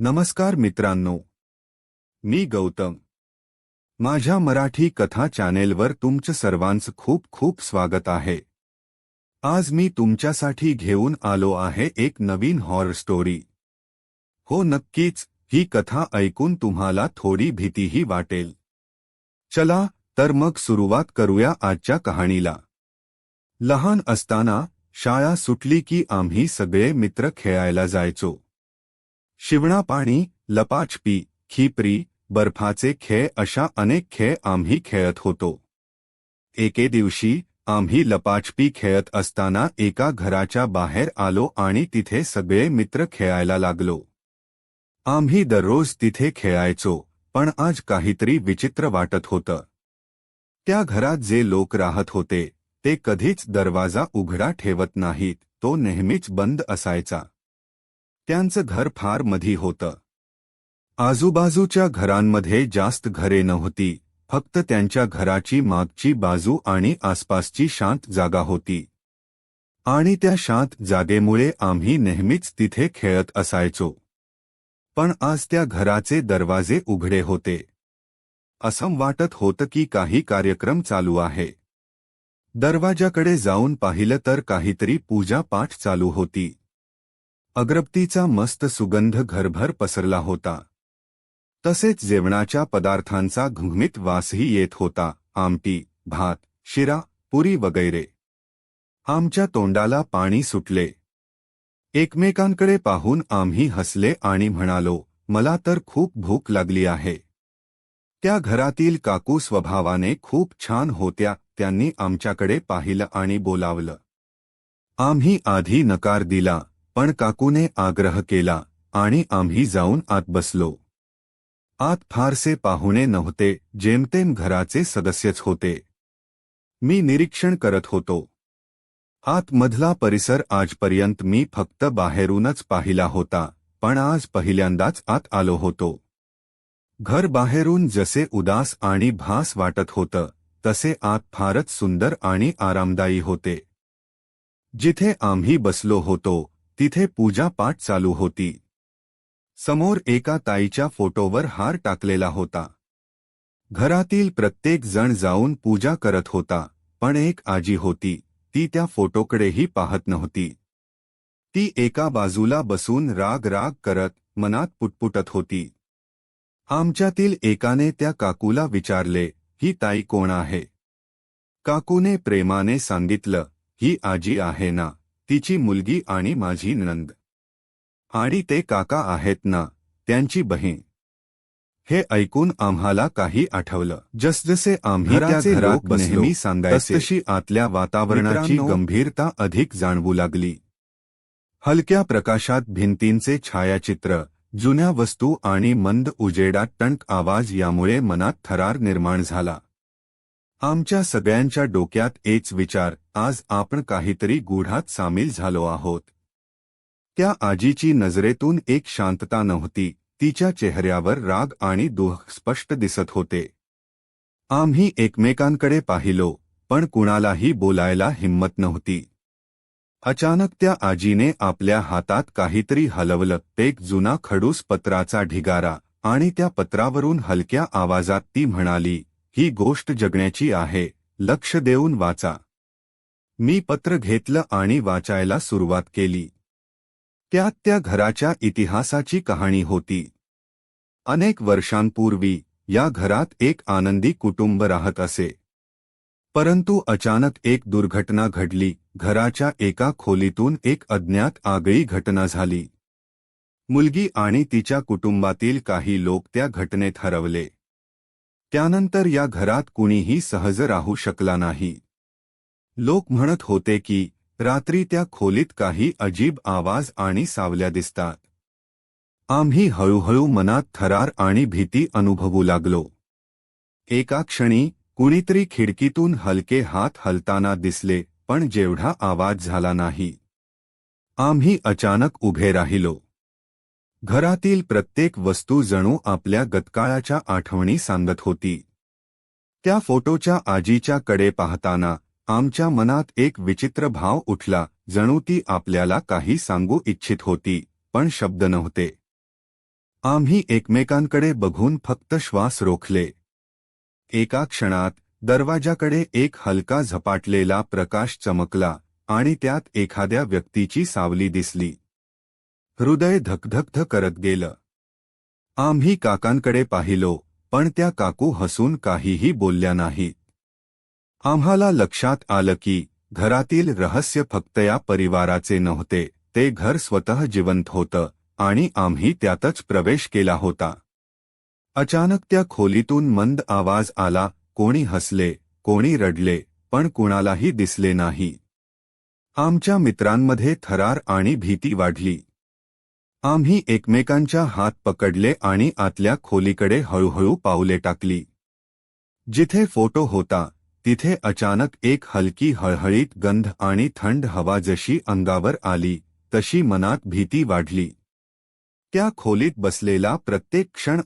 नमस्कार मित्रांनो, मी गौतम. माझ्या मराठी कथा चॅनेलवर तुमचं सर्वांचं खूप खूप स्वागत आहे. आज मी तुमच्यासाठी घेऊन आलो आहे एक नवीन हॉरर स्टोरी. हो नक्कीच, ही कथा ऐकून तुम्हाला थोडी भीतीही वाटेल. चला तर मग सुरुवात करूया आजच्या कहाणीला. लहान असताना शाळा सुटली की आम्ही सगळे मित्र खेळायला जायचो. शिवणापाणी, लपाछपी, खिपरी, बर्फाचे खेळ अशा अनेक खेळ आम्ही खेळत होतो. एके दिवशी आम्ही लपाछपी खेळत असताना एका घराच्या बाहेर आलो आणि तिथे सगळे मित्र खेळायला लागलो. आम्ही दररोज तिथे खेळायचो, पण आज काहीतरी विचित्र वाटत होतं. त्या घरात जे लोक राहत होते ते कधीच दरवाजा उघडा ठेवत नाहीत, तो नेहमीच बंद असायचा. त्यांचं घर फार मधी होतं. आजूबाजूच्या घरांमध्ये जास्त घरे नव्हती, फक्त त्यांच्या घराची मागची बाजू आणि आसपासची शांत जागा होती. आणि त्या शांत जागेमुळे आम्ही नेहमीच तिथे खेळत असायचो. पण आज त्या घराचे दरवाजे उघडे होते. असं वाटत होतं की काही कार्यक्रम चालू आहे. दरवाजाकडे जाऊन पाहिलं तर काहीतरी पूजा पाठ चालू होती. अगरबत्तीचा मस्त सुगंध घरभर पसरला होता. तसेच जेवणाच्या पदार्थांचा घुमघुमीत वासही येत होता. आमटी, भात, शिरा, पुरी वगैरे. आमच्या तोंडाला पाणी सुटले. एकमेकांकडे पाहून आम्ही हसले आणि म्हणालो, मला तर खूप भूक लागली आहे. त्या घरातील काकू स्वभावाने खूप छान होत्या. त्यांनी आमच्याकडे पाहिलं आणि बोलावलं. आम्ही आधी नकार दिला, पण काकूने आग्रह केला आणि आम्ही जाऊन आत बसलो. आत फारसे पाहुणे नव्हते, जेमतेम घराचे सदस्यच होते. मी निरीक्षण करत होतो. आतमधला परिसर आजपर्यंत मी फक्त बाहेरूनच पाहिला होता, पण आज पहिल्यांदाच आत आलो होतो. घर बाहेरून जसे उदास आणि भास वाटत होतं, तसे आत फारच सुंदर आणि आरामदायी होते. जिथे आम्ही बसलो होतो तिथे पूजा पाठ चालू होती. समोर एका ताईच्या फोटोवर हार टाकलेला होता. घरातील प्रत्येक जण जाऊन पूजा करत होता, पण एक आजी होती, ती त्या फोटोकडेही पाहत नव्हती. ती एका बाजूला बसून राग राग करत मनात पुटपुटत होती. आमच्यातील एकाने त्या काकूला विचारले, ही ताई कोण आहे? काकूने प्रेमाने सांगितलं, ही आजी आहे ना, तिची मुलगी आणि माझी नणंद. आणि ते काका आहेत ना, त्यांची बहीण. हे ऐकून आम्हाला काही आठवलं. जसजसे आम्ही त्या घरात नेहमी सांगायचे, तसतशी आतल्या वातावरणाची गंभीरता अधिक जाणवू लागली. हलक्या प्रकाशात भिंतींचे छायाचित्र, जुन्या वस्तू आणि मंद उजेडात टणक आवाज यामुळे मनात थरार निर्माण झाला. आमच्या सगळ्यांच्या डोक्यात एक विचार, आज आपण काहीतरी गूढात सामील झालो आहोत. त्या आजीची नजरेतून एक शांतता नव्हती, तिच्या चेहऱ्यावर राग आणि दुःख स्पष्ट दिसत होते. आम्ही एकमेकांकडे पाहिलो, पण कुणालाही बोलायला हिंमत नव्हती. अचानक त्या आजीने आपल्या हातात काहीतरी हलवलं. एक जुना खडूस पत्राचा ढिगारा, आणि त्या पत्रावरून हलक्या आवाजात ती म्हणाली, ही गोष्ट जगण्याची आहे, लक्ष देऊन वाचा. मी पत्र घेतलं आणि वाचायला सुरुवात केली. त्यात त्या घराच्या इतिहासाची कहाणी होती. अनेक वर्षांपूर्वी या घरात एक आनंदी कुटुंब राहत असे. परंतु अचानक एक दुर्घटना घडली. घराच्या एका खोलीतून एक अज्ञात आगळी घटना झाली. मुलगी आणि तिच्या कुटुंबातील काही लोक त्या घटनेत हरवले. त्यानंतर या घरात कुणीही सहज राहू शकला नाही. लोक म्हणत होते की रात्री त्या खोलीत काही अजीब आवाज आणि सावल्या दिसतात. आम्ही हळूहळू मनात थरार आणि भीती अनुभवू लागलो. एका क्षणी कुणीतरी खिडकीतून हलके हात हलताना दिसले, पण जेवढा आवाज झाला नाही. आम्ही अचानक उभे राहिलो. घरातील प्रत्येक वस्तू जणू आपल्या गतकाळाच्या आठवणी सांगत होती. त्या फोटोच्या आजीच्या कडे पाहताना आमच्या मनात एक विचित्र भाव उठला, जणू ती आपल्याला काही सांगू इच्छित होती, पण शब्द नव्हते. आम्ही एकमेकांकडे बघून फक्त श्वास रोखले. एका क्षणात दरवाजाकडे एक हलका झपाटलेला प्रकाश चमकला आणि त्यात एखाद्या व्यक्तीची सावली दिसली. हृदय धकधक करत गेलं. आम्ही काकांकडे पाहिलो, पण त्या काकू हसून काहीही बोलल्या नाहीत. आम्हाला लक्षात आलं की घरातील रहस्य फक्त या परिवाराचे नव्हते, ते घर स्वतः जिवंत होतं आणि आम्ही त्यातच प्रवेश केला होता. अचानक त्या खोलीतून मंद आवाज आला, कोणी हसले, कोणी रडले, पण कुणालाही दिसले नाही. आमच्या मित्रांमध्ये थरार आणि भीती वाढली. आम्ही एकमेकांच्या हात पकडले आणि आतल्या खोलीकडे हळूहळू पावले टाकली. जिथे फोटो होता तिथे अचानक एक हलकी हळहळीत गंध आणि थंड हवा जशी अंगावर आली तशी मनात भीती वाढली. त्या खोलीत बसलेला प्रत्येक क्षण